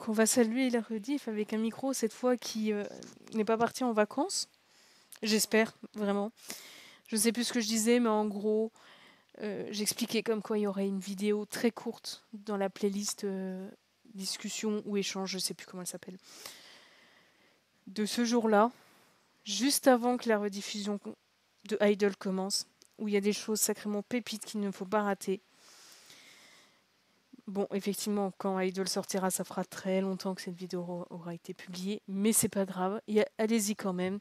Donc on va saluer la rediff avec un micro cette fois qui n'est pas parti en vacances. J'espère, vraiment. Je ne sais plus ce que je disais, mais en gros, j'expliquais comme quoi il y aurait une vidéo très courte dans la playlist discussion ou échange, je ne sais plus comment elle s'appelle, de ce jour-là, juste avant que la rediffusion de Idol commence, où il y a des choses sacrément pépites qu'il ne faut pas rater. Bon, effectivement, quand Idol sortira, ça fera très longtemps que cette vidéo aura été publiée, mais c'est pas grave, allez-y quand même.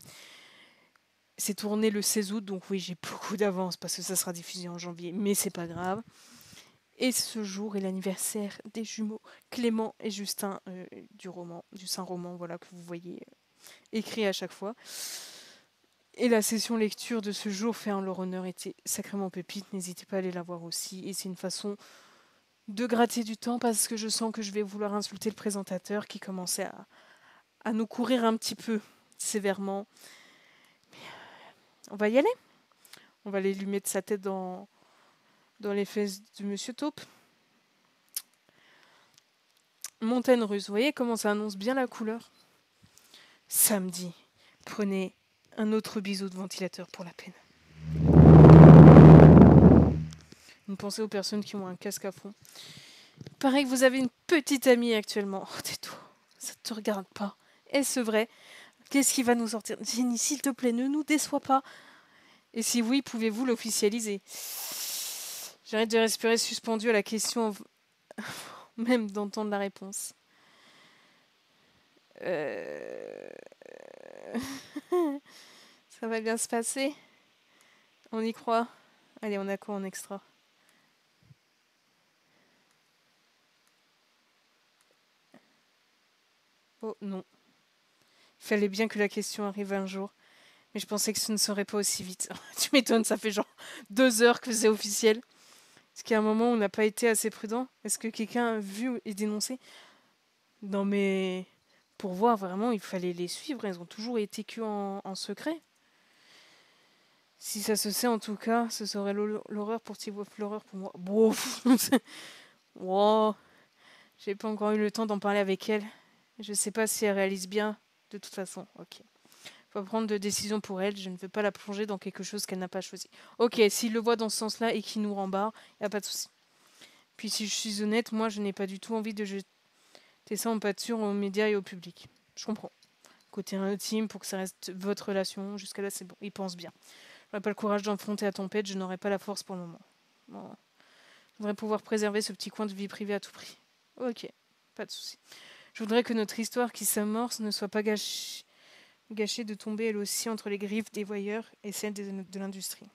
C'est tourné le 16 août, donc oui, j'ai beaucoup d'avance parce que ça sera diffusé en janvier, mais c'est pas grave. Et ce jour est l'anniversaire des jumeaux Clément et Justin du Saint-Roman, voilà, que vous voyez écrit à chaque fois. Et la session lecture de ce jour fait en leur honneur était sacrément pépite, n'hésitez pas à aller la voir aussi. Et c'est une façon de gratter du temps parce que je sens que je vais vouloir insulter le présentateur qui commençait à nous courir un petit peu sévèrement. Mais on va y aller. On va aller lui mettre sa tête dans les fesses de Monsieur Taupe. Montagne russe, vous voyez comment ça annonce bien la couleur. Samedi, prenez un autre bisou de ventilateur pour la peine. Une pensée aux personnes qui ont un casque à fond. Pareil que vous avez une petite amie actuellement. Oh, tais-toi, ça ne te regarde pas. Est-ce vrai? Qu'est-ce qui va nous sortir? Jenny, s'il te plaît, ne nous déçois pas. Et si oui, pouvez-vous l'officialiser? J'arrête de respirer suspendu à la question, même d'entendre la réponse. Ça va bien se passer? On y croit? Allez, on a quoi en extra? Oh non. Il fallait bien que la question arrive un jour. Mais je pensais que ce ne serait pas aussi vite. Tu m'étonnes, ça fait genre 2 heures que c'est officiel. Est-ce qu'il y a un moment où on n'a pas été assez prudent? Est-ce que quelqu'un a vu et dénoncé? Non mais... Pour voir, vraiment, il fallait les suivre. Ils ont toujours été en secret. Si ça se sait, en tout cas, ce serait l'horreur pour Thibaut, l'horreur pour moi. Bon, wow. J'ai pas encore eu le temps d'en parler avec elle. Je sais pas si elle réalise bien. De toute façon, ok. Faut prendre de décision pour elle. Je ne veux pas la plonger dans quelque chose qu'elle n'a pas choisi. Ok, s'il le voit dans ce sens-là et qu'il nous rembarre, y a pas de souci. Puis si je suis honnête, moi, je n'ai pas du tout envie de jeter ça en pâture aux médias et au public. Je comprends. Côté intime, pour que ça reste votre relation, jusqu'à là, c'est bon. Il pense bien. J'aurais pas le courage d'enfronter la tempête, je n'aurais pas la force pour le moment. Bon. Je voudrais pouvoir préserver ce petit coin de vie privée à tout prix. Ok, pas de souci. Je voudrais que notre histoire qui s'amorce ne soit pas gâchée de tomber elle aussi entre les griffes des voyeurs et celles de l'industrie.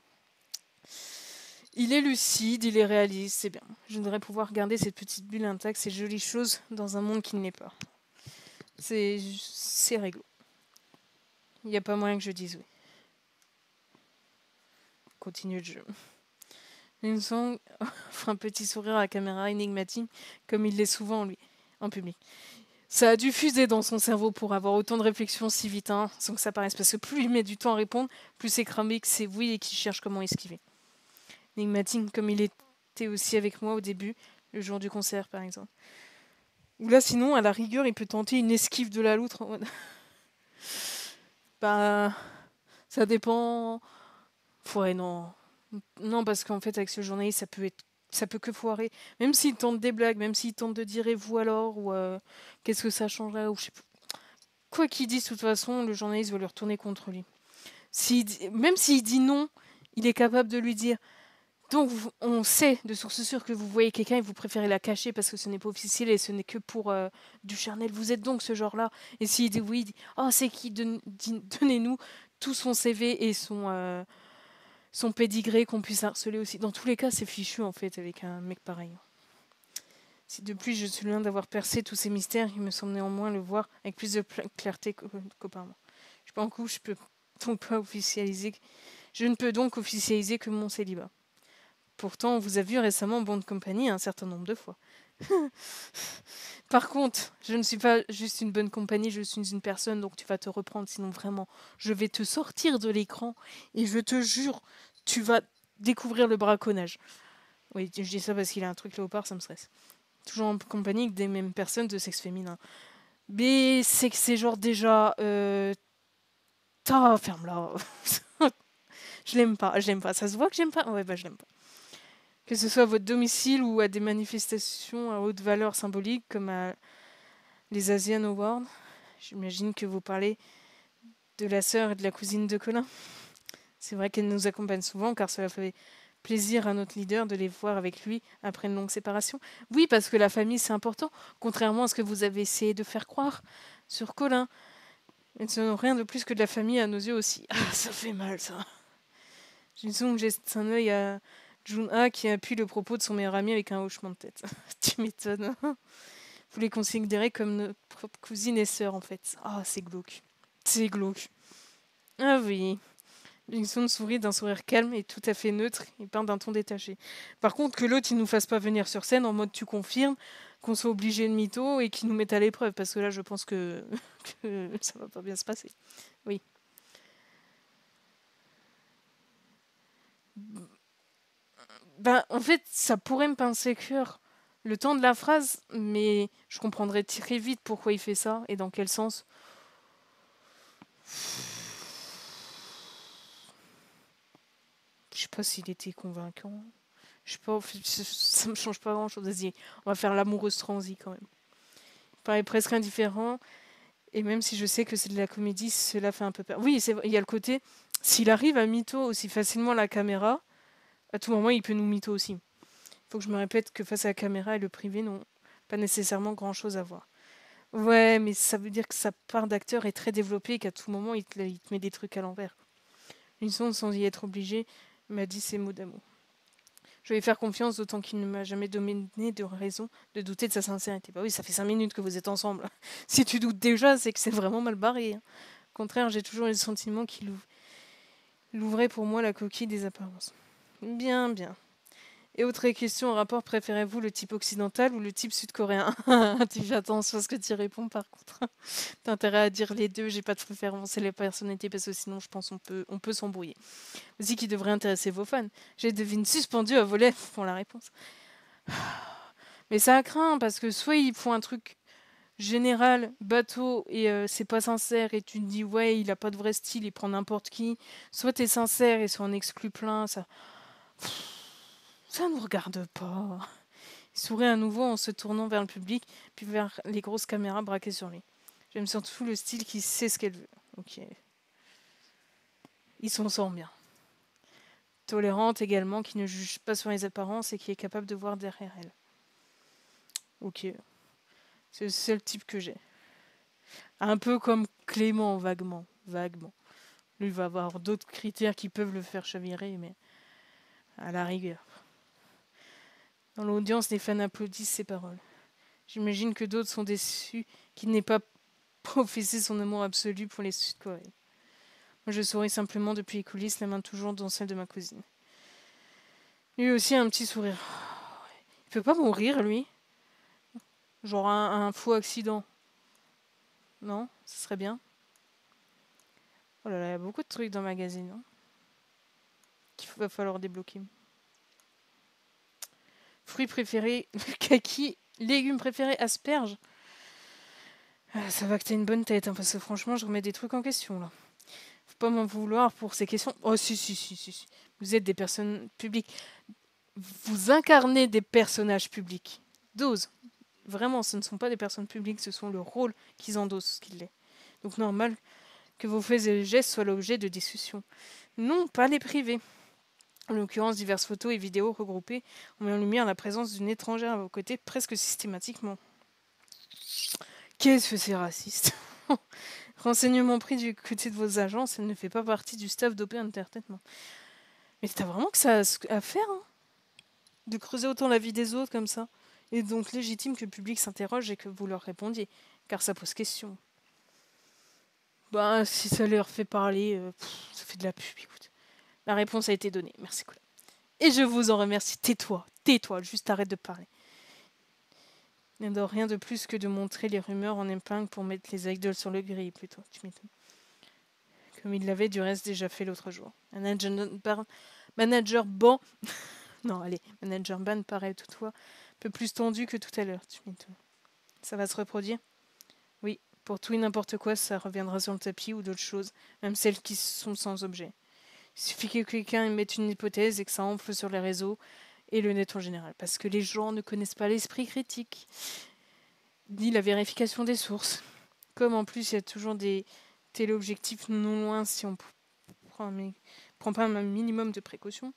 Il est lucide, il est réaliste, c'est bien. Je voudrais pouvoir garder cette petite bulle intacte, ces jolies choses dans un monde qui ne l'est pas. C'est réglo. Il n'y a pas moyen que je dise oui. Continue le jeu. Vincent offre un petit sourire à la caméra énigmatique, comme il l'est souvent lui, en public. Ça a dû fuser dans son cerveau pour avoir autant de réflexions si vite, hein, sans que ça paraisse. Parce que plus il met du temps à répondre, plus c'est cramé que c'est oui et qu'il cherche comment esquiver. Énigmatique, comme il était aussi avec moi au début, le jour du concert par exemple. Ou là, sinon, à la rigueur, il peut tenter une esquive de la loutre. Bah, ça dépend. Ouais, non. Non, parce qu'en fait, avec ce journaliste, ça peut que foirer. Même s'il tente des blagues, même s'il tente de dire et vous alors, ou qu'est-ce que ça changerait, ou je sais pas. Quoi qu'il dise, de toute façon, le journaliste va lui retourner contre lui. Même s'il dit non, il est capable de lui dire. Donc, on sait de source sûre que vous voyez quelqu'un et vous préférez la cacher parce que ce n'est pas officiel et ce n'est que pour du charnel. Vous êtes donc ce genre-là. Et s'il dit oui, il dit oh, c'est qui? Donnez-nous tout son CV et son pédigré qu'on puisse harceler aussi. Dans tous les cas, c'est fichu en fait avec un mec pareil. Si depuis je suis loin d'avoir percé tous ces mystères, il me semble néanmoins le voir avec plus de clarté qu'auparavant. Je suis pas en couple, je ne peux donc officialiser que mon célibat. Pourtant, on vous a vu récemment en bonne compagnie un certain nombre de fois. Par contre, je ne suis pas juste une bonne compagnie, je suis une personne, donc tu vas te reprendre, sinon vraiment, je vais te sortir de l'écran et je te jure, tu vas découvrir le braconnage. Oui, je dis ça parce qu'il a un truc léopard, ça me stresse. toujours en compagnie des mêmes personnes de sexe féminin. Mais c'est que c'est genre déjà... ferme-la. Je l'aime pas, Ça se voit que j'aime pas. Ouais, bah je l'aime pas. Que ce soit à votre domicile ou à des manifestations à haute valeur symbolique comme à les Asian Awards. J'imagine que vous parlez de la sœur et de la cousine de Colin. C'est vrai qu'elle nous accompagne souvent car cela fait plaisir à notre leader de les voir avec lui après une longue séparation. Oui, parce que la famille c'est important, contrairement à ce que vous avez essayé de faire croire sur Colin. Elles ne sont rien de plus que de la famille à nos yeux aussi. Ah, ça fait mal ça. J'ai l'impression que j'ai un œil à Jun-A qui appuie le propos de son meilleur ami avec un hochement de tête. Tu m'étonnes. Vous les considérez comme nos propres cousines et sœurs en fait. Ah, c'est glauque. C'est glauque. Ah oui. Jun sourit d'un sourire calme et tout à fait neutre et peint d'un ton détaché. Par contre, que l'autre il nous fasse pas venir sur scène en mode tu confirmes, qu'on soit obligé de mytho et qu'il nous mette à l'épreuve, parce que là je pense que, que ça va pas bien se passer. Oui. Ben, en fait, ça pourrait me pincer le cœur le temps de la phrase, mais je comprendrais très vite pourquoi il fait ça et dans quel sens. Je sais pas s'il était convaincant. Je sais pas, ça me change pas grand chose. Vas-y, on va faire l'amoureuse transi quand même. Il paraît presque indifférent, et même si je sais que c'est de la comédie, cela fait un peu peur. Oui, il y a le côté, s'il arrive à mytho aussi facilement à la caméra, à tout moment il peut nous mytho aussi. Il faut que je me répète que face à la caméra et le privé n'ont pas nécessairement grand chose à voir. Ouais, mais ça veut dire que sa part d'acteur est très développée et qu'à tout moment il te met des trucs à l'envers. Une sonde sans y être obligé m'a dit ces mots d'amour. Je vais faire confiance, d'autant qu'il ne m'a jamais donné de raison de douter de sa sincérité. Bah oui, ça fait 5 minutes que vous êtes ensemble. Si tu doutes déjà, c'est que c'est vraiment mal barré. Au contraire, j'ai toujours le sentiment qu'il ouvrait pour moi la coquille des apparences. Bien, bien. Et autre question en rapport, préférez-vous le type occidental ou le type sud-coréen? Tu fais attention à ce que tu réponds par contre. T'as intérêt à dire les deux, j'ai pas de préférence et les personnalités parce que sinon je pense on peut s'embrouiller. Aussi qui devrait intéresser vos fans. J'ai devine suspendu à voler pour la réponse. Mais ça craint parce que soit ils font un truc général, bateau, et c'est pas sincère, et tu te dis ouais, il a pas de vrai style, il prend n'importe qui. Soit t'es sincère et soit on exclut plein, ça nous regarde pas. Il sourit à nouveau en se tournant vers le public, puis vers les grosses caméras braquées sur lui. J'aime surtout le style qui sait ce qu'elle veut. Ok. Il s'en sort bien. Tolérante également, qui ne juge pas sur les apparences et qui est capable de voir derrière elle. Ok. C'est le seul type que j'ai. Un peu comme Clément, vaguement. Vaguement. Lui va avoir d'autres critères qui peuvent le faire chavirer, mais à la rigueur. Dans l'audience, les fans applaudissent ses paroles. J'imagine que d'autres sont déçus qu'il n'ait pas professé son amour absolu pour les Sud-Coréens. Moi, je souris simplement depuis les coulisses, la main toujours dans celle de ma cousine. Lui aussi a un petit sourire. Il peut pas mourir, lui. Genre un faux accident. Non, ce serait bien. Oh là là, il y a beaucoup de trucs dans le magazine. Hein, qu'il va falloir débloquer. Fruits préférés, kaki. Légumes préférés, asperges. Ah, ça va que t'as une bonne tête, hein, parce que franchement, je remets des trucs en question, là. Faut pas m'en vouloir pour ces questions. Oh, si. Vous êtes des personnes publiques. Vous incarnez des personnages publics. Dose. Vraiment, ce ne sont pas des personnes publiques, ce sont le rôle qu'ils endossent, ce qu'il est. Donc normal que vos faits et gestes soient l'objet de discussions. Non, pas les privés. En l'occurrence, diverses photos et vidéos regroupées ont mis en lumière la présence d'une étrangère à vos côtés presque systématiquement. Qu'est-ce que c'est raciste? Renseignement pris du côté de vos agences, elle ne fait pas partie du staff d'OP Entertainment. Mais t'as vraiment que ça à faire, hein, de creuser autant la vie des autres comme ça. Et donc légitime que le public s'interroge et que vous leur répondiez, car ça pose question. Bah, si ça leur fait parler, ça fait de la pub, écoute. La réponse a été donnée, merci Colin. Et je vous en remercie. Tais-toi, juste arrête de parler. Il n'y a rien de plus que de montrer les rumeurs en épingle pour mettre les idoles sur le grill, plutôt, tu m'étonnes. Comme il l'avait du reste déjà fait l'autre jour. Manager ban... non, allez, Manager ban paraît toutefois peu plus tendu que tout à l'heure. Tu m'étonnes. Ça va se reproduire? Oui, pour tout et n'importe quoi, ça reviendra sur le tapis ou d'autres choses, même celles qui sont sans objet. Il suffit que quelqu'un mette une hypothèse et que ça enfle sur les réseaux et le net en général, parce que les gens ne connaissent pas l'esprit critique, ni la vérification des sources. Comme en plus il y a toujours des téléobjectifs non loin si on prend pas un minimum de précautions.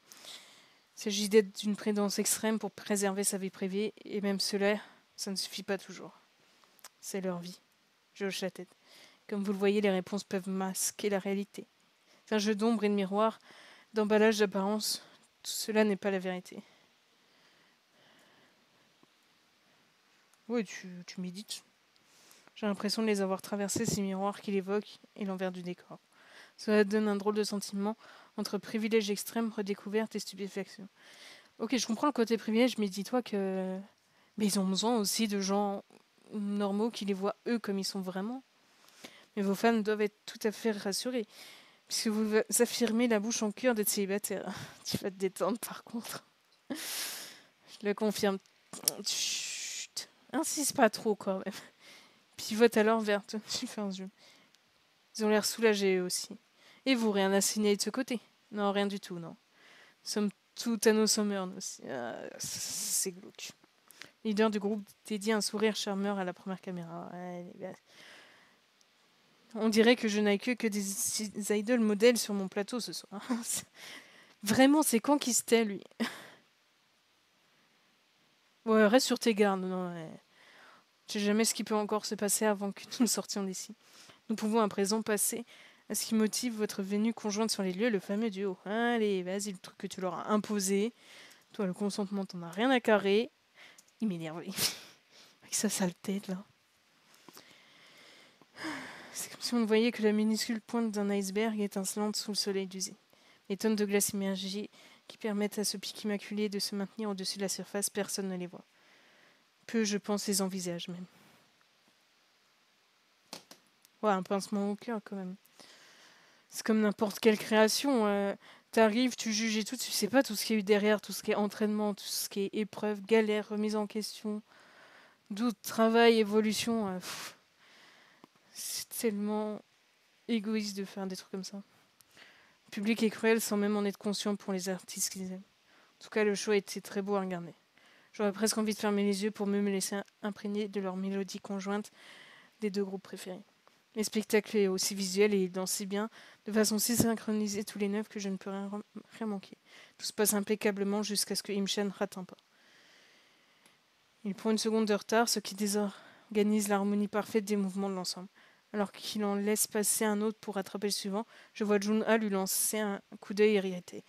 Il s'agit d'être d'une prudence extrême pour préserver sa vie privée, et même cela, ça ne suffit pas toujours. C'est leur vie. Je hoche la tête. Comme vous le voyez, les réponses peuvent masquer la réalité. C'est un jeu d'ombre et de miroir, d'emballage, d'apparence. Tout cela n'est pas la vérité. Oui, tu médites. J'ai l'impression de les avoir traversés, ces miroirs qu'il évoque, et l'envers du décor. Cela donne un drôle de sentiment entre privilège extrême, redécouverte et stupéfaction. Ok, je comprends le côté privilège, mais dis-toi que... Mais ils ont besoin aussi de gens normaux qui les voient eux comme ils sont vraiment. Mais vos fans doivent être tout à fait rassurés, puisque vous affirmez la bouche en cœur d'être célibataire. Tu vas te détendre par contre. Je le confirme. Chut. Insiste pas trop quand même. Pivote alors vers toi. Tu fais un zoom. Ils ont l'air soulagés eux aussi. Et vous, rien à signaler de ce côté? Non, rien du tout, non. Nous sommes tout à nos sommeurs, nous aussi. Ah, c'est glauque. Le leader du groupe dédie un sourire charmeur à la première caméra. On dirait que je n'ai que des idoles modèles sur mon plateau ce soir. Vraiment, c'est quand qui se tait, lui? Ouais, reste sur tes gardes. Non, ouais. Je sais jamais ce qui peut encore se passer avant que nous sortions d'ici. Nous pouvons à présent passer à ce qui motive votre venue conjointe sur les lieux, le fameux duo. Allez, vas-y, le truc que tu leur as imposé. Toi, le consentement, t'en as rien à carrer. Il m'énerve. Avec sa sale tête, là. C'est comme si on ne voyait que la minuscule pointe d'un iceberg étincelante sous le soleil d'usine. Les tonnes de glace immergées qui permettent à ce pic immaculé de se maintenir au-dessus de la surface, personne ne les voit. Peu, je pense, les envisage même. Ouais, un pincement au cœur quand même. C'est comme n'importe quelle création. T'arrives, tu juges et tout, tu sais pas tout ce qu'il y a eu derrière, tout ce qui est entraînement, tout ce qui est épreuve, galère, remise en question, doute, travail, évolution. C'est tellement égoïste de faire des trucs comme ça. Le public est cruel sans même en être conscient pour les artistes qu'ils aiment. En tout cas, le show était très beau à regarder. J'aurais presque envie de fermer les yeux pour mieux me laisser imprégner de leur mélodie conjointe des deux groupes préférés. Le spectacle est aussi visuel et il danse si bien, de façon si synchronisée tous les neuf que je ne peux rien manquer. Tout se passe impeccablement jusqu'à ce que Imshan rate un pas. Il prend une seconde de retard, ce qui désorganise l'harmonie parfaite des mouvements de l'ensemble. Alors qu'il en laisse passer un autre pour rattraper le suivant, je vois Jun-Ha lui lancer un coup d'œil irrité.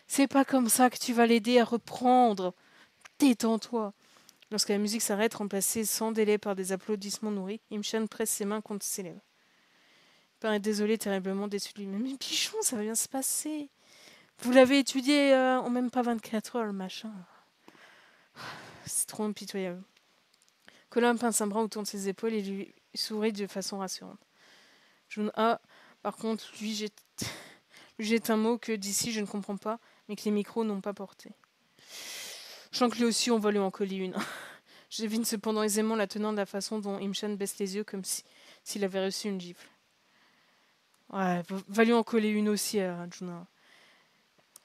C'est pas comme ça que tu vas l'aider à reprendre. Détends-toi. Lorsque la musique s'arrête, remplacée sans délai par des applaudissements nourris, Imshan presse ses mains contre ses lèvres. Il paraît désolé, terriblement déçu de lui-même. Mais Pichon, ça va bien se passer. Vous l'avez étudié en même pas 24 heures, le machin. C'est trop impitoyable. Colin pince un bras autour de ses épaules et lui sourit de façon rassurante. Jun-Ha, par contre, lui jette un mot que d'ici je ne comprends pas, mais que les micros n'ont pas porté. Je sens que lui aussi on va lui en coller une. Je devine cependant aisément la teneur de la façon dont Imshan baisse les yeux comme s'il avait reçu une gifle. Ouais, va lui en coller une aussi à Jun-Ha.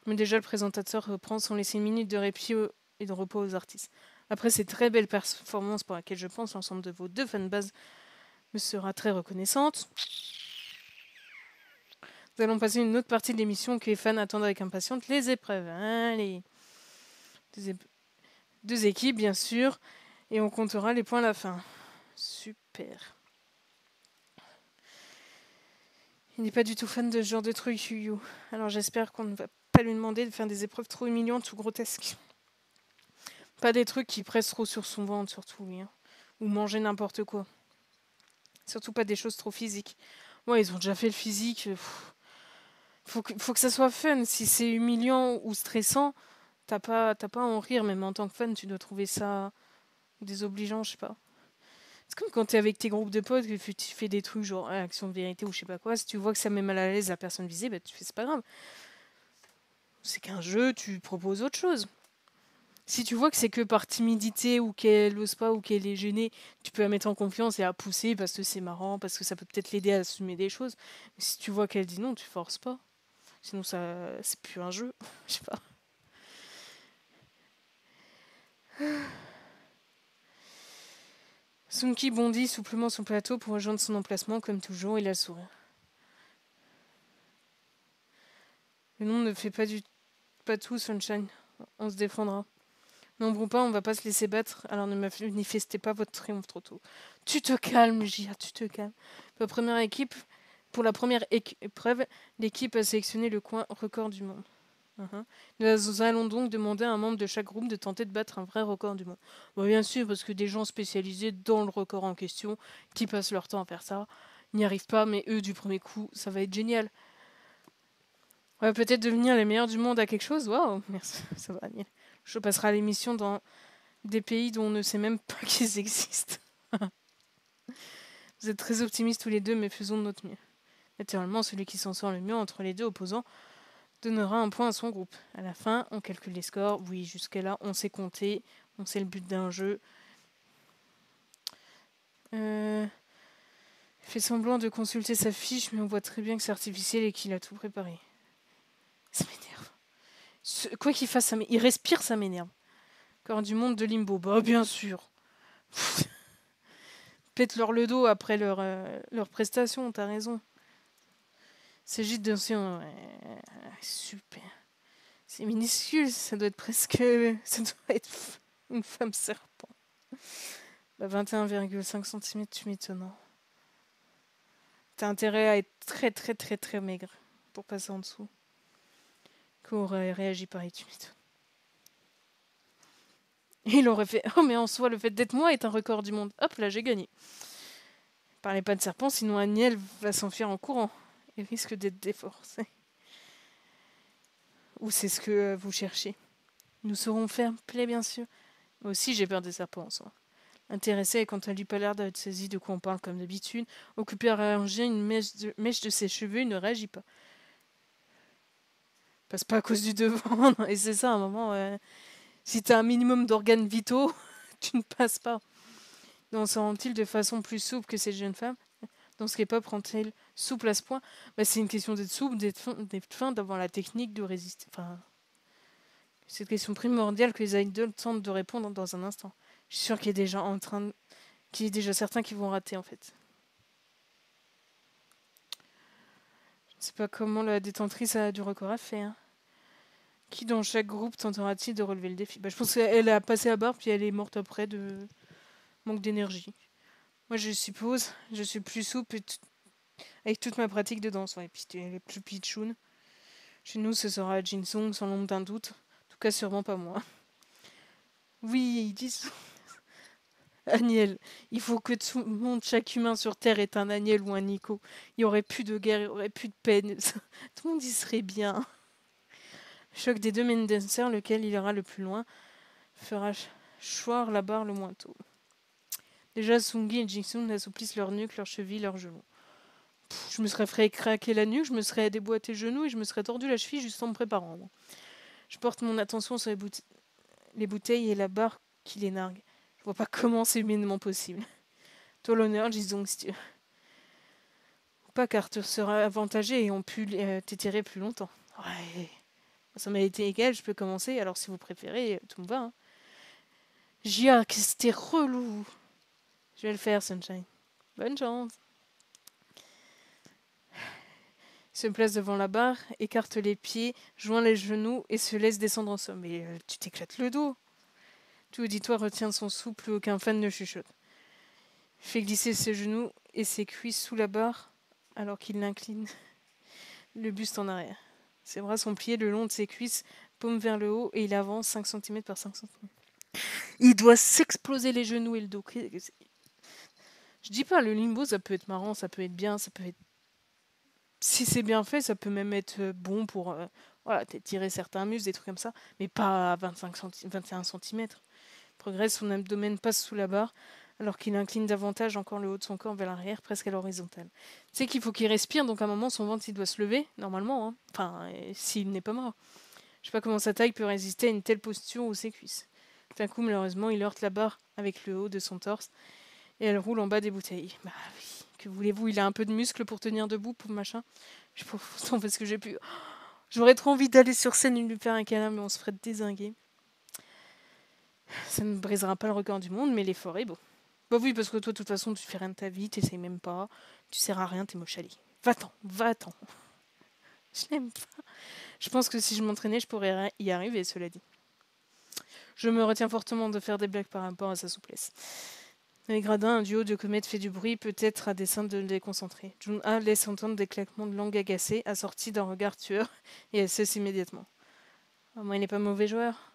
Mais déjà le présentateur reprend sans laisser une minute de répit et de repos aux artistes. Après ces très belles performances pour lesquelles je pense l'ensemble de vos deux fanbases me sera très reconnaissante, nous allons passer une autre partie de l'émission que les fans attendent avec impatience, les épreuves. Allez. Deux équipes, bien sûr, et on comptera les points à la fin. Super. Il n'est pas du tout fan de ce genre de truc, Yu. Alors j'espère qu'on ne va pas lui demander de faire des épreuves trop humiliantes ou grotesques. Pas des trucs qui pressent trop sur son ventre, surtout lui. Ou manger n'importe quoi. Surtout pas des choses trop physiques. Ouais, ils ont déjà fait le physique. Faut que ça soit fun. Si c'est humiliant ou stressant, t'as pas à en rire. Même en tant que fan, tu dois trouver ça désobligeant, je sais pas. C'est comme quand t'es avec tes groupes de potes, que tu fais des trucs genre action de vérité ou je sais pas quoi. Si tu vois que ça met mal à l'aise la personne visée, bah tu fais c'est pas grave. C'est qu'un jeu, tu proposes autre chose. Si tu vois que c'est que par timidité ou qu'elle ose pas ou qu'elle est gênée, tu peux la mettre en confiance et la pousser parce que c'est marrant, parce que ça peut peut-être l'aider à assumer des choses. Mais si tu vois qu'elle dit non, tu forces pas. Sinon, ça, c'est plus un jeu. Je sais pas. Sunki bondit souplement son plateau pour rejoindre son emplacement, comme toujours, il a le sourire. Le nom ne fait pas tout, Sunshine. On se défendra. Nombreux pas, on va pas se laisser battre, alors ne manifestez pas votre triomphe trop tôt. Tu te calmes, Gia, tu te calmes. Pour la première épreuve, l'équipe a sélectionné le coin record du monde. Nous allons donc demander à un membre de chaque groupe de tenter de battre un vrai record du monde. Bon, bien sûr, parce que des gens spécialisés dans le record en question, qui passent leur temps à faire ça, n'y arrivent pas, mais eux, du premier coup, ça va être génial. On va peut-être devenir les meilleurs du monde à quelque chose. Waouh, merci, ça va, Daniel. Je passerai l'émission dans des pays dont on ne sait même pas qu'ils existent. Vous êtes très optimistes tous les deux, mais faisons de notre mieux. Naturellement, celui qui s'en sort le mieux entre les deux opposants donnera un point à son groupe. À la fin, on calcule les scores. Oui, jusqu'à là, on sait compter. On sait le but d'un jeu. Il fait semblant de consulter sa fiche, mais on voit très bien que c'est artificiel et qu'il a tout préparé. Ça m'énerve. Quoi qu'il fasse, il respire, ça m'énerve. Corps du monde de Limbo. Bah, bien sûr. Pète-leur le dos après leur prestation, t'as raison. C'est juste d'ancien. Super. C'est minuscule, ça doit être presque. Ça doit être une femme serpent. Bah, 21,5 cm, tu m'étonnes. T'as intérêt à être très très très très maigre pour passer en dessous. Qu'on aurait réagi pareil, tu m'étonnes. Et il aurait fait oh, mais en soi, le fait d'être moi est un record du monde. Hop, là, j'ai gagné. Parlez pas de serpent, sinon Agnel va s'enfuir en courant. Il risque d'être déforcé. Ou c'est ce que vous cherchez. Nous saurons faire plaie, bien sûr. Moi aussi, j'ai peur des serpents en soi. Intéressé, quand elle lui pas l'air d'être saisie de quoi on parle comme d'habitude, occupé à arranger une mèche de ses cheveux, il ne réagit pas. Passe pas à cause du devant. Et c'est ça, à un moment, si t'as un minimum d'organes vitaux, tu ne passes pas. Donc, s'en rend-il de façon plus souple que cette jeune femme? Dans ce K-pop rend-elle souple à ce point? C'est une question d'être souple, d'être fin, d'avoir la technique de résister. Enfin, c'est une question primordiale que les idoles tentent de répondre dans un instant. Je suis sûre qu'il y a déjà qu'il y a déjà certains qui vont rater en fait. Je ne sais pas comment la détentrice du record a fait. Qui dans chaque groupe tentera-t-il de relever le défi? Je pense qu'elle a passé la barre puis elle est morte après de manque d'énergie. Moi je suppose, je suis plus souple avec toute ma pratique de danse. Ouais, et puis elle est plus pitchoun. Chez nous ce sera Jin Song sans l'ombre d'un doute. En tout cas sûrement pas moi. Oui, ils disent... Agnel. Il faut que tout le monde, chaque humain sur Terre est un Agnel ou un Nico. Il n'y aurait plus de guerre, il n'y aurait plus de peine. Tout le monde y serait bien. Le choc des deux main dancers, lequel il ira le plus loin, fera choir la barre le moins tôt. Déjà, Sungi et Jingsun assouplissent leur nuque, leurs chevilles, leurs genoux. Je me serais fait craquer la nuque, je me serais déboîté les genoux et je me serais tordu la cheville juste en me préparant. Je porte mon attention sur les bouteilles et la barre qui les nargue. Je vois pas comment c'est humainement possible. Toi l'honneur, dis donc si tu... Pas car tu seras avantagé et ont pu t'étirer plus longtemps. Ouais. Ça m'a été égal, je peux commencer, alors si vous préférez, tout me va. Gia, que c'était relou. Je vais le faire, Sunshine. Bonne chance. Il se place devant la barre, écarte les pieds, joint les genoux et se laisse descendre en somme. Mais tu t'éclates le dos. Tout auditoire retient son souffle, plus aucun fan ne chuchote. Il fait glisser ses genoux et ses cuisses sous la barre alors qu'il l'incline le buste en arrière. Ses bras sont pliés le long de ses cuisses, paume vers le haut, et il avance 5 cm par 5 cm. Il doit s'exploser les genoux et le dos. Je dis pas, le limbo, ça peut être marrant, ça peut être bien, ça peut être... Si c'est bien fait, ça peut même être bon pour tirer certains muscles, des trucs comme ça, mais pas à 21 cm. Progresse, son abdomen passe sous la barre, alors qu'il incline davantage encore le haut de son corps vers l'arrière, presque à l'horizontale. Tu sais qu'il faut qu'il respire, donc à un moment, son ventre, il doit se lever, normalement, s'il n'est pas mort. Je sais pas comment sa taille peut résister à une telle posture ou ses cuisses. D'un coup, malheureusement, il heurte la barre avec le haut de son torse et elle roule en bas des bouteilles. Bah oui, que voulez-vous, il a un peu de muscle pour tenir debout, pour machin. Je sais pas pourtant parce que j'ai pu. J'aurais trop envie d'aller sur scène et lui faire un câlin, mais on se ferait dézinguer. Ça ne brisera pas le record du monde, mais l'effort est beau. Bah oui, parce que toi, de toute façon, tu fais rien de ta vie, t'essayes même pas, tu sers à rien, t'es moche à lit. Va-t'en, va-t'en. Je l'aime pas. Je pense que si je m'entraînais, je pourrais y arriver, cela dit. Je me retiens fortement de faire des blagues par rapport à sa souplesse. Dans les gradins, un duo de comètes fait du bruit, peut-être à dessein de le déconcentrer. Jun-A laisse entendre des claquements de langue agacés, assortis d'un regard tueur, et elle cesse immédiatement. Ah, moi, il n'est pas mauvais joueur.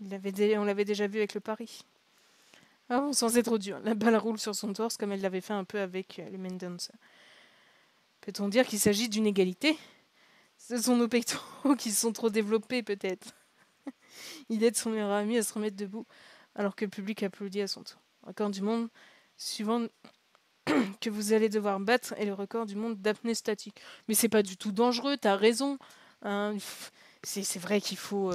On l'avait déjà vu avec le pari. Ah bon, sans être trop dur. La balle roule sur son torse comme elle l'avait fait un peu avec le Mendonça. Peut-on dire qu'il s'agit d'une égalité? Ce sont nos pectoraux qui sont trop développés, peut-être. Il aide son meilleur ami à se remettre debout, alors que le public applaudit à son tour. Le record du monde suivant que vous allez devoir battre est le record du monde d'apnée statique. Mais c'est pas du tout dangereux, t'as raison. Hein, c'est vrai qu'il faut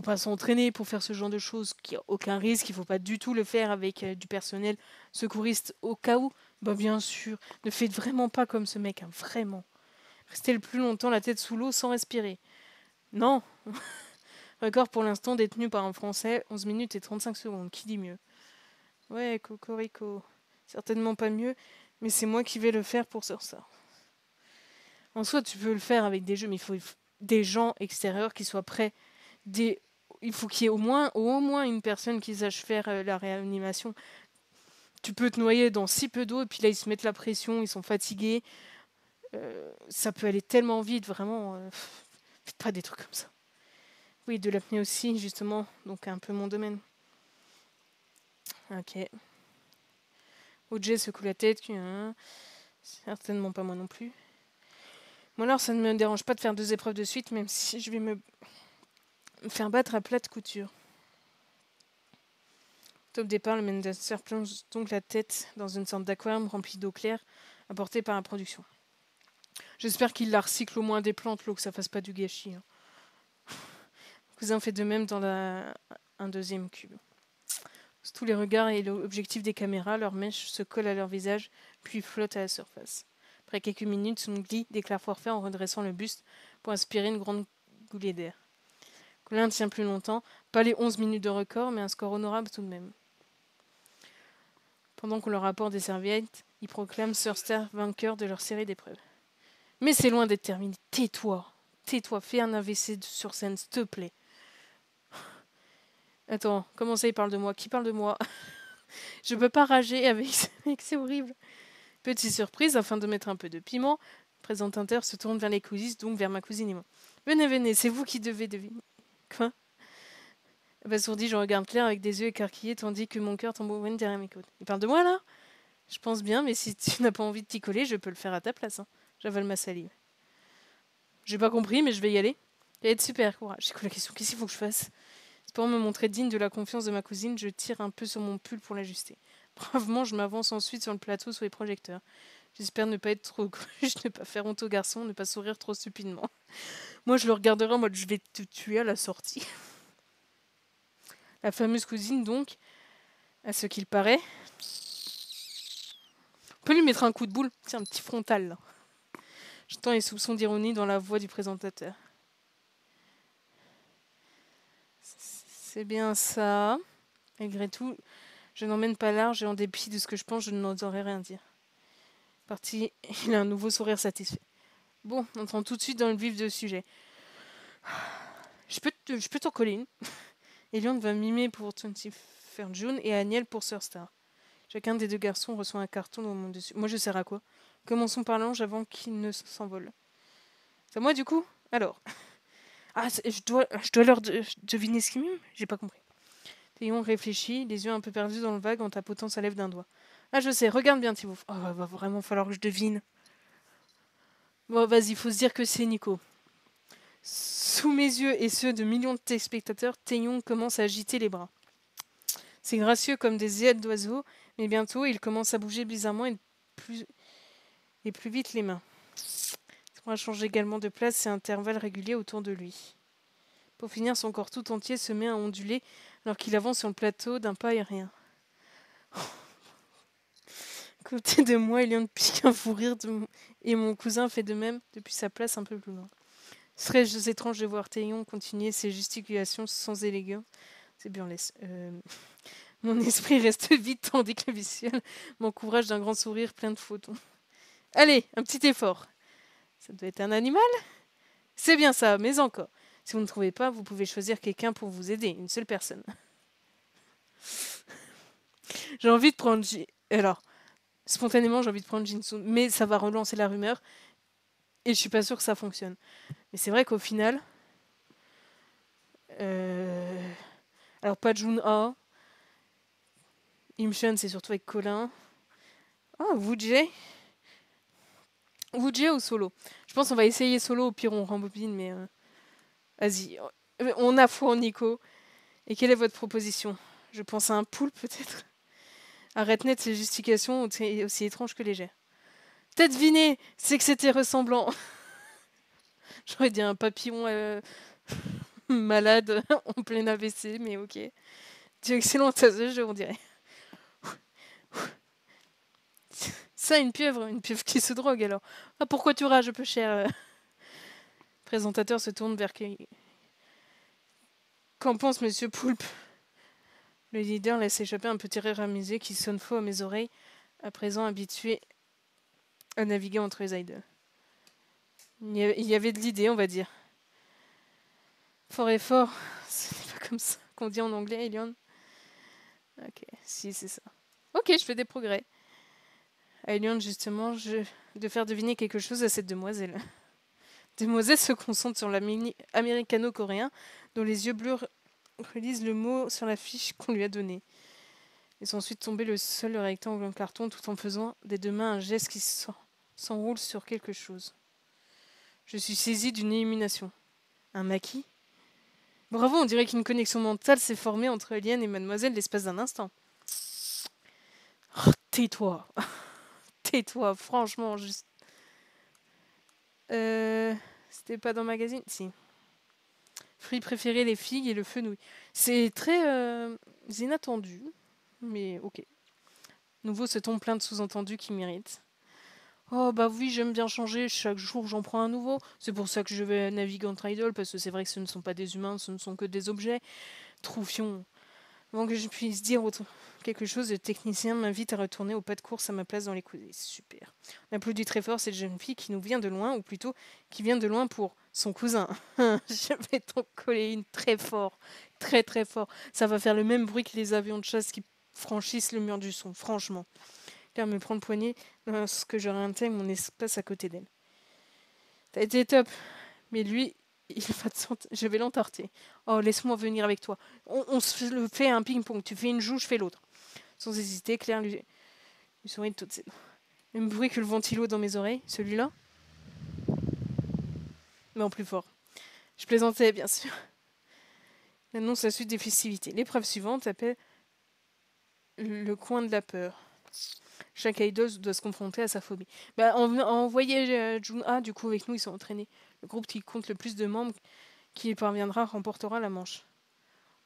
pas s'entraîner pour faire ce genre de choses, qu'il n'y a aucun risque, il faut pas du tout le faire avec du personnel secouriste au cas où. Bah bien sûr, ne faites vraiment pas comme ce mec, hein, vraiment. Restez le plus longtemps la tête sous l'eau sans respirer. Non. Record pour l'instant détenu par un Français, 11 minutes et 35 secondes. Qui dit mieux? Ouais, Cocorico. Certainement pas mieux, mais c'est moi qui vais le faire pour ça. En soi, tu peux le faire avec des jeux, mais il faut des gens extérieurs qui soient prêts. Il faut qu'il y ait au moins une personne qui sache faire la réanimation. Tu peux te noyer dans si peu d'eau, et puis là, ils se mettent la pression, ils sont fatigués. Ça peut aller tellement vite, vraiment. Faites pas des trucs comme ça. Oui, de l'apnée aussi, justement, donc un peu mon domaine. Ok. OJ secoue la tête. Certainement pas moi non plus. Moi alors, ça ne me dérange pas de faire 2 épreuves de suite, même si je vais me faire battre à plate couture. Top départ, le Mendelser plonge donc la tête dans une sorte d'aquarium rempli d'eau claire, apportée par la production. J'espère qu'il la recycle au moins des plantes, l'eau, que ça fasse pas du gâchis. Hein. Le cousin fait de même dans un deuxième cube. Sous tous les regards et l'objectif des caméras, leurs mèches se collent à leur visage, puis flottent à la surface. Après quelques minutes, Sungli déclare forfait en redressant le buste pour aspirer une grande goulée d'air. Colin tient plus longtemps, pas les 11 minutes de record, mais un score honorable tout de même. Pendant qu'on leur apporte des serviettes, ils proclament Surster vainqueur de leur série d'épreuves. Mais c'est loin d'être terminé. Tais-toi, fais un AVC sur scène, s'il te plaît. Attends, comment ça il parle de moi? Qui parle de moi? Je peux pas rager avec ce mec, c'est horrible. Petite surprise, afin de mettre un peu de piment, le présentateur se tourne vers les coulisses, donc vers ma cousine et moi. Venez, c'est vous qui devez deviner. Quoi? Abasourdi, je regarde Claire avec des yeux écarquillés, tandis que mon cœur tambourine derrière mes côtes. Il parle de moi, là? Je pense bien, mais si tu n'as pas envie de t'y coller, je peux le faire à ta place. Hein. J'avale ma salive. J'ai pas compris, mais je vais y aller. Ça va être super, courage. C'est quoi la question? Qu'est-ce qu'il faut que je fasse? C'est pour me montrer digne de la confiance de ma cousine, je tire un peu sur mon pull pour l'ajuster. Bravement, je m'avance ensuite sur le plateau sous les projecteurs. J'espère ne pas être trop cruche, ne pas faire honte aux garçons, ne pas sourire trop stupidement. Moi, je le regarderai en mode je vais te tuer à la sortie. La fameuse cousine, donc, à ce qu'il paraît. On peut lui mettre un coup de boule. Tiens, un petit frontal, là. J'entends les soupçons d'ironie dans la voix du présentateur. C'est bien ça. Malgré tout, je n'emmène pas large et en dépit de ce que je pense, je n'oserais rien dire. Parti, il a un nouveau sourire satisfait. Bon, on entrons tout de suite dans le vif du sujet. Je peux t'en coller une. Elion va mimer pour 21st June et Aniel pour Surstar. Chacun des 2 garçons reçoit un carton dans mon dessus. Moi, je sers à quoi? Commençons par l'ange avant qu'il ne s'envole. C'est à moi, du coup? Alors. Ah, je dois leur deviner ce qu'ils miment? J'ai pas compris. Théon réfléchit, les yeux un peu perdus dans le vague en tapotant sa lèvre d'un doigt. Ah, je sais, regarde bien, Thibaut. Oh, va vraiment falloir que je devine. Bon, vas-y, faut se dire que c'est Nico. Sous mes yeux et ceux de millions de téléspectateurs, Théon commence à agiter les bras. C'est gracieux comme des ailes d'oiseau, mais bientôt il commence à bouger bizarrement et plus vite les mains. Il va changer également de place et intervalles réguliers autour de lui. Pour finir, son corps tout entier se met à onduler alors qu'il avance sur le plateau d'un pas aérien. À côté de moi, Elion pique un fou rire et mon cousin fait de même depuis sa place un peu plus loin. Serait-ce étrange de voir Théon continuer ses gesticulations sans élégance. C'est burlesque. Mon esprit reste vide tandis que le visuel m'encourage d'un grand sourire plein de photons. Allez, un petit effort. Ça doit être un animal? C'est bien ça, mais encore. Si vous ne trouvez pas, vous pouvez choisir quelqu'un pour vous aider, une seule personne. J'ai envie de prendre... Alors, spontanément, j'ai envie de prendre Jinsu, mais ça va relancer la rumeur, et je suis pas sûre que ça fonctionne. Mais c'est vrai qu'au final... Alors, pas Jun-A. Imshun, c'est surtout avec Colin. Oh, Wujie. Wujie ou Solo? Je pense qu'on va essayer Solo, au pire on rembobine, mais... Vas-y, on a foi en Nico. Et quelle est votre proposition? Je pense à un poulpe, peut-être? Arrête net ces justifications aussi étranges que légères. Peut-être deviné, c'est que c'était ressemblant. J'aurais dit un papillon malade en plein AVC, mais ok. Tu es excellente à ce jeu, on dirait. Ça, une pieuvre qui se drogue alors. Ah, pourquoi tu rages, peu cher? Le présentateur se tourne vers qui? Qu'en pense Monsieur Poulpe? Le leader laisse échapper un petit rire amusé qui sonne faux à mes oreilles, à présent habitué à naviguer entre les idoles. Il y avait de l'idée, on va dire. Fort et fort, ce n'est pas comme ça qu'on dit en anglais, Elion. Ok, si, c'est ça. Ok, je fais des progrès. À Elion, justement, de faire deviner quelque chose à cette demoiselle. Demoiselle se concentre sur l'américano-coréen, dont les yeux bleus relisent le mot sur la fiche qu'on lui a donnée. Ils sont ensuite tombés le seul rectangle en carton tout en faisant des deux mains un geste qui s'enroule sur quelque chose. Je suis saisie d'une illumination. Un maquis? Bravo, on dirait qu'une connexion mentale s'est formée entre Eliane et mademoiselle l'espace d'un instant. Oh, tais-toi. Tais-toi, franchement, juste... C'était pas dans le magazine? Si. Fruits préférés, les figues et le fenouil. C'est très inattendu, mais ok. Nouveau ce ton plein de sous-entendus qui m'irritent. Oh bah oui, j'aime bien changer, chaque jour j'en prends un nouveau. C'est pour ça que je vais naviguer entre idoles, parce que c'est vrai que ce ne sont pas des humains, ce ne sont que des objets. Troufions. Avant que je puisse dire quelque chose, le technicien m'invite à retourner au pas de course à ma place dans les coudées. Super. On applaudit très fort cette jeune fille qui nous vient de loin, ou plutôt qui vient de loin pour son cousin. Je vais t'en coller une très fort. Très très fort. Ça va faire le même bruit que les avions de chasse qui franchissent le mur du son, franchement. Claire me prend le poignet lorsque je réintègre mon espace à côté d'elle. T'as été top, mais lui, je vais l'entarter. Oh, laisse-moi venir avec toi. On se le fait un ping-pong. Tu fais une joue, je fais l'autre. Sans hésiter, Claire lui sourit de toutes ses dents. Même bruit que le ventilo dans mes oreilles, celui-là. Mais en plus fort. Je plaisantais, bien sûr. L'annonce la suite des festivités. L'épreuve suivante s'appelle le coin de la peur. Chaque idol doit se confronter à sa phobie. On voyait Jun-A, du coup, avec nous, ils sont entraînés. Le groupe qui compte le plus de membres qui y parviendra remportera la manche.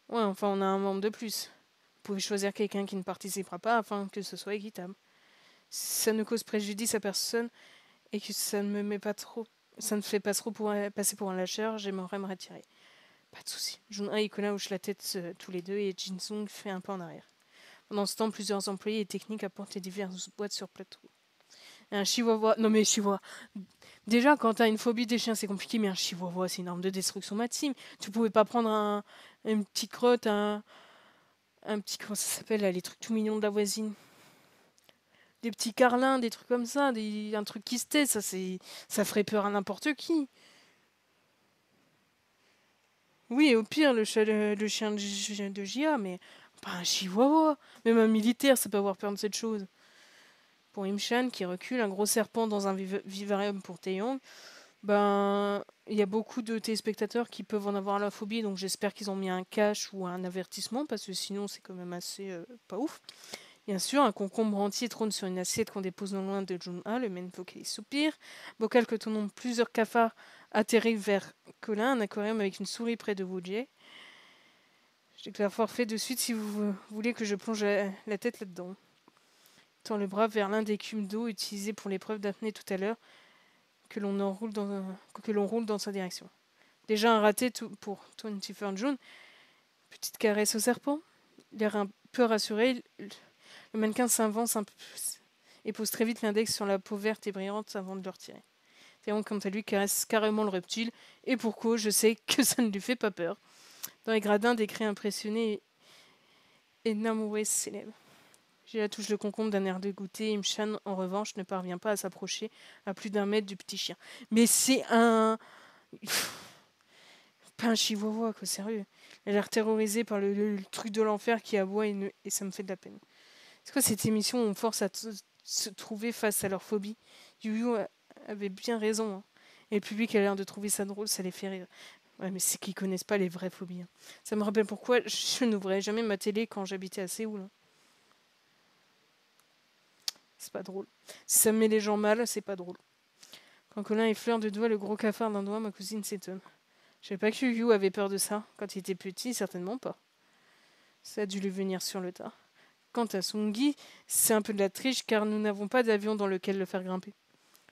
Ouais, enfin, on a un membre de plus. Vous pouvez choisir quelqu'un qui ne participera pas afin que ce soit équitable. Si ça ne cause préjudice à personne et que ça ne me fait pas trop passer pour un lâcheur, j'aimerais me retirer. Pas de souci. Jun-A et Colin hochent la tête tous les deux et Jin-Sung fait un pas en arrière. Pendant ce temps, plusieurs employés et techniques apportent les diverses boîtes sur plateau. Un chihuahua... Non mais chihuahua... Déjà, quand t'as une phobie des chiens, c'est compliqué, mais un chihuahua, c'est une arme de destruction massive. Tu pouvais pas prendre un petit crotte, un petit... Comment ça s'appelle, là, les trucs tout mignons de la voisine? Des petits carlins, des trucs comme ça, un truc qui se tait, ça ferait peur à n'importe qui. Oui, au pire, le chien de Gia, mais pas un chihuahua. Même un militaire, ça peut avoir peur de cette chose. Pour Imshan, qui recule, un gros serpent dans un vivarium pour Taeyong, il y a beaucoup de téléspectateurs qui peuvent en avoir la phobie, donc j'espère qu'ils ont mis un cache ou un avertissement, parce que sinon c'est quand même assez pas ouf. Bien sûr, un concombre entier trône sur une assiette qu'on dépose non loin de Jun-A, le même vocaliste soupire. Bocal que ton nom, plusieurs cafards atterrissent vers Colin, un aquarium avec une souris près de Woodjay. Je déclare forfait de suite si vous voulez que je plonge la tête là-dedans. Tend le bras vers l'un des cubes d'eau utilisés pour l'épreuve d'apnée tout à l'heure, que l'on roule dans sa direction. Déjà un raté pour 21 June. Petite caresse au serpent. L'air un peu rassuré, le mannequin s'avance un peu et pose très vite l'index sur la peau verte et brillante avant de le retirer. Théon, quant à lui, caresse carrément le reptile, et pour cause, je sais que ça ne lui fait pas peur. Dans les gradins, des cris impressionnés et Namoué s'élève. J'ai la touche de concombre d'un air dégoûté. Imshan, en revanche, ne parvient pas à s'approcher à plus d'un mètre du petit chien. Mais c'est un... Pas un chihuahua, quoi, sérieux. Elle a l'air terrorisée par le truc de l'enfer qui aboie et ça me fait de la peine. C'est quoi cette émission où on force à se trouver face à leur phobie? Yu avait bien raison. Hein. Et le public a l'air de trouver ça drôle, ça les fait rire. Ouais, mais c'est qu'ils connaissent pas les vraies phobies. Hein. Ça me rappelle pourquoi je n'ouvrais jamais ma télé quand j'habitais à Séoul. Hein. C'est pas drôle. Si ça me met les gens mal, c'est pas drôle. Quand Colin effleure de doigt le gros cafard d'un doigt, ma cousine s'étonne. Je savais pas que Yu avait peur de ça. Quand il était petit, certainement pas. Ça a dû lui venir sur le tas. Quant à Sungi, c'est un peu de la triche car nous n'avons pas d'avion dans lequel le faire grimper.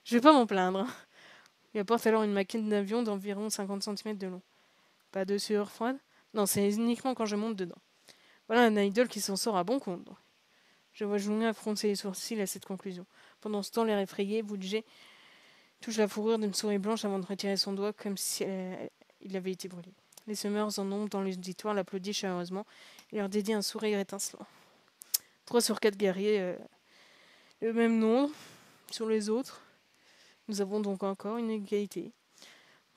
Je vais pas m'en plaindre. Hein. Il apporte alors une maquette d'avion d'environ 50 cm de long. Pas de sueur froide? Non, c'est uniquement quand je monte dedans. Voilà un idol qui s'en sort à bon compte. Donc. Je vois Junga froncer les sourcils à cette conclusion. Pendant ce temps, l'air effrayé, Woodjay touche la fourrure d'une souris blanche avant de retirer son doigt comme si il avait été brûlé. Les semeurs en nombre dans l'auditoire l'applaudissent chaleureusement et leur dédient un sourire étincelant. 3 sur 4 guerriers, le même nombre sur les autres. Nous avons donc encore une égalité.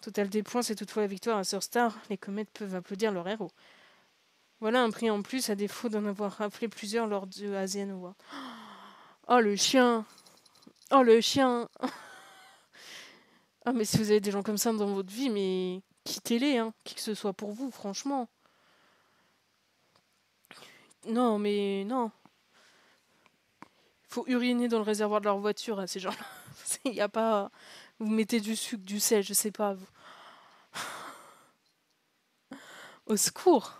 Total des points, c'est toutefois la victoire à Sir Star. Les comètes peuvent applaudir leur héros. Voilà un prix en plus, à défaut d'en avoir raflé plusieurs lors de Asian Award. Oh le chien! Oh le chien! Ah mais si vous avez des gens comme ça dans votre vie, mais quittez-les, hein, qui que ce soit pour vous, franchement. Non, mais non. Faut uriner dans le réservoir de leur voiture à ces gens-là. Il y a pas... Vous mettez du sucre, du sel, je sais pas. Au secours!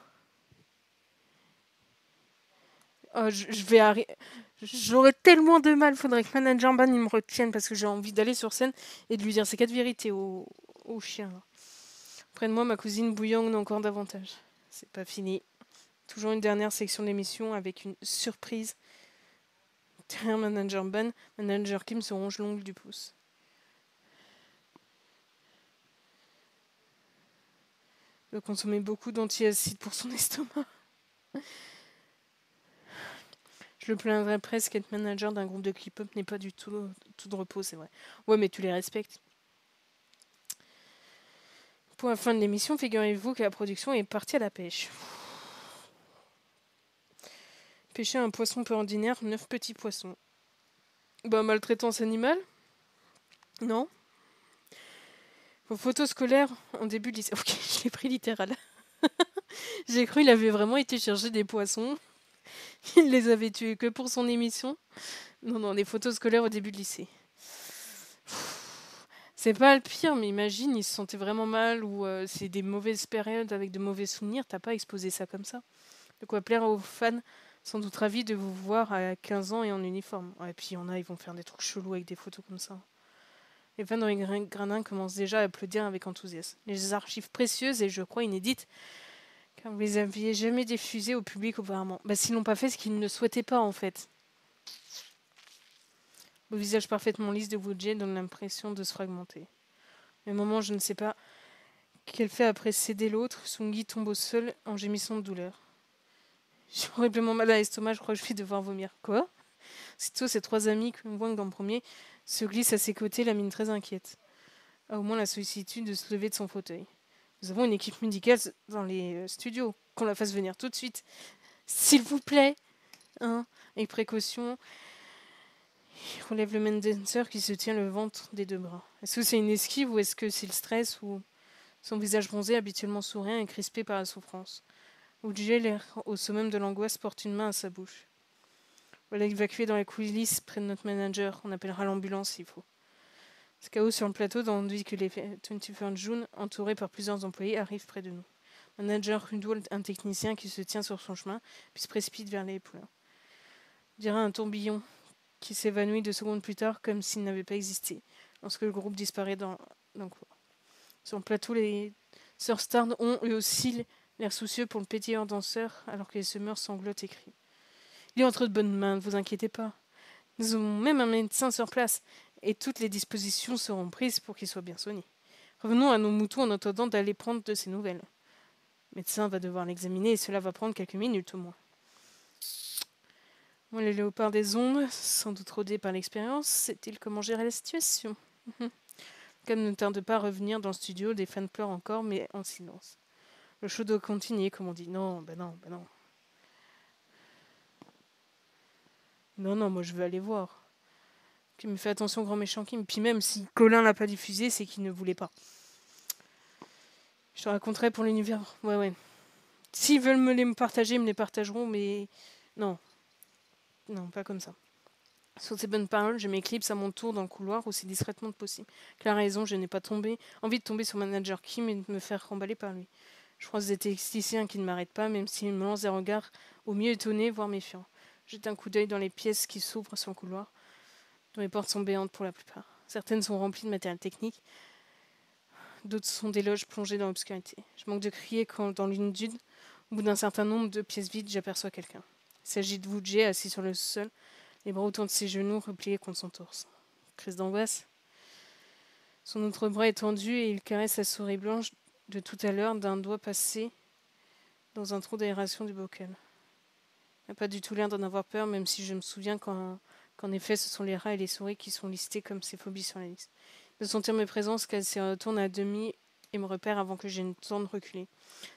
Oh, je vais arrêter. J'aurais tellement de mal, faudrait que Manager Ban il me retienne parce que j'ai envie d'aller sur scène et de lui dire ces 4 vérités au chien. Là. Près de moi, ma cousine bouillonne encore davantage. C'est pas fini. Toujours une dernière section d'émission avec une surprise. Derrière Manager Ban, Manager Kim se ronge l'ongle du pouce. Il doit consommer beaucoup d'antiacides pour son estomac. Je le plaindrais presque être manager d'un groupe de K-pop n'est pas du tout de repos, c'est vrai. Ouais, mais tu les respectes. Pour la fin de l'émission, figurez-vous que la production est partie à la pêche. Pêcher un poisson peu ordinaire, 9 petits poissons. Bah, maltraitance animale? Non. Vos photos scolaires en début de lycée. Ok, je l'ai pris littéral. J'ai cru qu'il avait vraiment été chercher des poissons. Il les avait tués que pour son émission. Non, les photos scolaires au début de lycée. C'est pas le pire, mais imagine, il se sentait vraiment mal ou c'est des mauvaises périodes avec de mauvais souvenirs. T'as pas exposé ça comme ça. De quoi plaire aux fans, sans doute ravis de vous voir à 15 ans et en uniforme. Ouais, et puis il y en a, ils vont faire des trucs chelous avec des photos comme ça. Les fans dans les gradins commencent déjà à applaudir avec enthousiasme. Les archives précieuses et je crois inédites, car vous les aviez jamais diffusées au public auparavant. Bah, s'ils l'ont pas fait, c'est qu'ils ne le souhaitaient pas en fait. Le visage parfaitement lisse de Woodjay donne l'impression de se fragmenter. Mais au moment, je ne sais pas qu'elle fait après céder l'autre, Sungi tombe au sol en gémissant de douleur. J'ai horriblement mal à l'estomac, je crois que je vais devoir vomir. Quoi? Sitôt, ses 3 amis, Wang en premier, se glissent à ses côtés, la mine très inquiète. A au moins la sollicitude de se lever de son fauteuil. Nous avons une équipe médicale dans les studios. Qu'on la fasse venir tout de suite. S'il vous plaît. Hein, avec précaution. Il relève le main dancer qui se tient le ventre des 2 bras. Est-ce que c'est une esquive ou est-ce que c'est le stress ou son visage bronzé, habituellement souriant et crispé par la souffrance. Woodjay, l'air au summum de l'angoisse, porte une main à sa bouche. Voilà, évacué dans la coulisse près de notre manager. On appellera l'ambulance s'il faut. Ce chaos sur le plateau, tandis que les 21 June, entourés par plusieurs employés, arrivent près de nous. Manager Rudwald, un technicien qui se tient sur son chemin, puis se précipite vers les poulains. On dirait un tourbillon qui s'évanouit 2 secondes plus tard, comme s'il n'avait pas existé, lorsque le groupe disparaît dans le couloir. Sur le plateau, les sœurs Stard ont, eux aussi, l'air soucieux pour le pétillant danseur, alors que les semeurs sanglotent et crient. Il est entre de bonnes mains, ne vous inquiétez pas. Nous avons même un médecin sur place, et toutes les dispositions seront prises pour qu'il soit bien soigné. Revenons à nos moutons en attendant d'aller prendre de ses nouvelles. Le médecin va devoir l'examiner et cela va prendre quelques minutes au moins. Moi, les léopards des ondes, sans doute rodés par l'expérience, sait-il comment gérer la situation. Comme ne tarde pas à revenir dans le studio, des fans pleurent encore, mais en silence. Le show doit continuer, comme on dit. Non, ben non, ben non. Non, moi je veux aller voir. Qui me fait attention au grand méchant Kim. Puis même si Colin l'a pas diffusé, c'est qu'il ne voulait pas. Je te raconterai pour l'univers. Ouais. S'ils veulent me les partager, ils me les partageront, mais non. Non, pas comme ça. Sur ces bonnes paroles, je m'éclipse à mon tour dans le couloir aussi discrètement que possible. Clara a raison, je n'ai pas envie de tomber sur manager Kim et de me faire remballer par lui. Je croise des techniciens qui ne m'arrêtent pas, même s'ils me lancent des regards au mieux étonnés, voire méfiants. Jette un coup d'œil dans les pièces qui s'ouvrent sur le couloir, dont les portes sont béantes pour la plupart. Certaines sont remplies de matériel technique, d'autres sont des loges plongées dans l'obscurité. Je manque de crier quand, dans l'une d'une, au bout d'un certain nombre de pièces vides, j'aperçois quelqu'un. Il s'agit de Wujie, assis sur le sol, les bras autour de ses genoux, repliés contre son torse. Crise d'angoisse. Son autre bras est tendu et il caresse la souris blanche de tout à l'heure d'un doigt passé dans un trou d'aération du bocal. Il n'a pas du tout l'air d'en avoir peur, même si je me souviens qu'en effet ce sont les rats et les souris qui sont listés comme ses phobies sur la liste. De sentir mes présences, qu'elle se retourne à demi et me repère avant que j'aie le temps de reculer.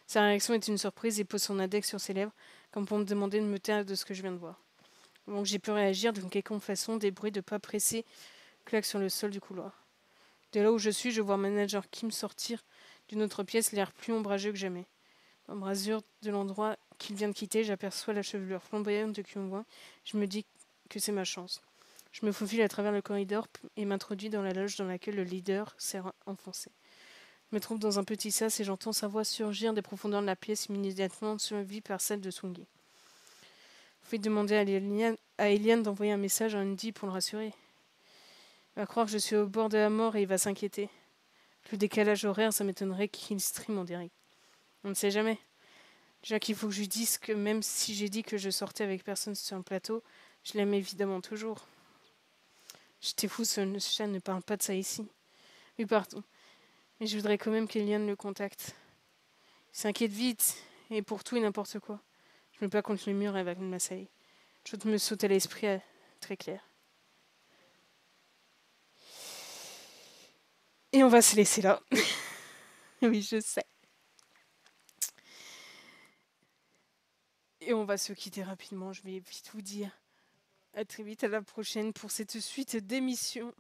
Sa réaction est une surprise et pose son index sur ses lèvres, comme pour me demander de me taire de ce que je viens de voir. Avant que j'ai pu réagir d'une quelconque façon, des bruits de pas pressés claquent sur le sol du couloir. De là où je suis, je vois manager Kim sortir d'une autre pièce, l'air plus ombrageux que jamais. Dans l'embrasure de l'endroit qu'il vient de quitter, j'aperçois la chevelure flamboyante de Kyungwon. Je me dis que c'est ma chance. Je me faufile à travers le corridor et m'introduis dans la loge dans laquelle le leader s'est enfoncé. Je me trouve dans un petit sas et j'entends sa voix surgir des profondeurs de la pièce, immédiatement suivie par celle de Sungi. Je vais demander à Eliane d'envoyer un message à Andy pour le rassurer. Il va croire que je suis au bord de la mort et il va s'inquiéter. Le décalage horaire, ça m'étonnerait qu'il stream en direct. On ne sait jamais. Déjà qu'il faut que je lui dise que même si j'ai dit que je sortais avec personne sur un plateau, je l'aime évidemment toujours. J'étais fou, ce chat ne parle pas de ça ici. Oui, pardon. Mais je voudrais quand même qu'Eliane le contacte. Il s'inquiète vite, et pour tout et n'importe quoi. Je me bats contre le mur avec Masai. Je me saute à l'esprit très clair. Et on va se laisser là. Oui, je sais. Et on va se quitter rapidement. Je vais vite vous dire à très vite, à la prochaine pour cette suite d'émissions.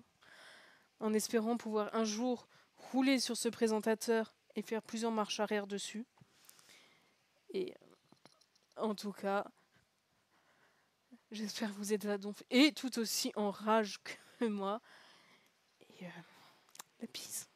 En espérant pouvoir un jour rouler sur ce présentateur et faire plusieurs marches arrière dessus. Et en tout cas, j'espère que vous êtes là donc et tout aussi en rage que moi. Et la peace.